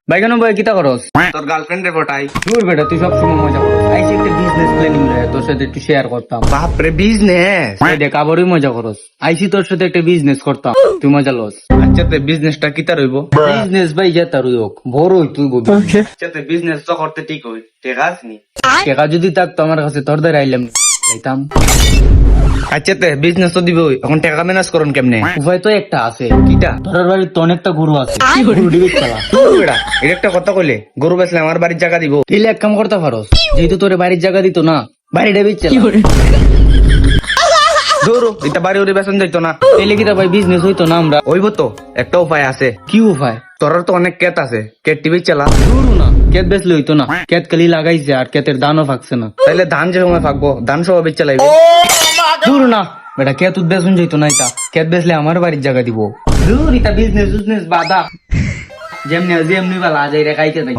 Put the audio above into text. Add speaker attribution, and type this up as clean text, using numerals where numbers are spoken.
Speaker 1: ভাই কেন ভাই কিতা করস?
Speaker 2: তোর গার্লফ্রেন্ডের পটাই।
Speaker 1: দূর বেটা, তুই সব সময় মজা করস। আইসি একটা বিজনেস প্ল্যানিং লয়ে তোর সাথে একটু শেয়ার করতাম।
Speaker 2: বাপরে বিজনেস।
Speaker 1: এই দেখ আবারই মজা করস। আইসি তোর সাথে একটা বিজনেস করতাম, তুই মজা লস।
Speaker 2: আচ্ছা তে বিজনেসটা কিতা রইব?
Speaker 1: বিজনেস ভাই যেটা রই হোক, বড় হই তুই বলবি।
Speaker 2: আচ্ছা তে বিজনেস তো করতে ঠিক হই, ঠিক আছে নি?
Speaker 1: টাকা যদি থাকতো আমার কাছে তোর দ্বারা আইলাম যাইতাম।
Speaker 2: আচ্ছা তে বিজনেস তো দিবই, এখন টাকা ম্যানেজ করুন কেমনে?
Speaker 1: উপায় তো একটা আছে।
Speaker 2: কিটা?
Speaker 1: তোর বাড়ির তো অনেকটা গরু আছে, গরু ডিবিট খেলা।
Speaker 2: বেড়া, এটা একটা কথা কইলে গরু বেচলে আমার বাড়ির জায়গা দিব।
Speaker 1: তাইলে এক কাম করতে পারোস, যেহেতু তোর বাড়ির জায়গা দিত না, বাড়ি ডিবিট চলা।
Speaker 2: দূরও এটা বাড়ি ওরে বেচন যাইতো না।
Speaker 1: তাইলে কিটা ভাই বিজনেস হইতো না আমরা?
Speaker 2: হইব তো, একটা উপায় আছে।
Speaker 1: কি উপায়?
Speaker 2: তোর তো অনেক কেত আছে, কেট টিভি চালা।
Speaker 1: দূরও না, কেত বেচলে হইতো না। কেত খালি লাগাইছে আর কেতের দানও ফাঁকছে না।
Speaker 2: তাইলে ধান যে সময় ফাঁকবো, ধান সব বেচ চালাইবে।
Speaker 1: দূর না বেটা, কেত বেচুন যাইতো না। এটা কেত বেচলে আমার বাড়ির জায়গা দিব। দূর এটা বিজনেস বাদা যেমনি যেমনি বালা যাই রেখাইতে থাকি।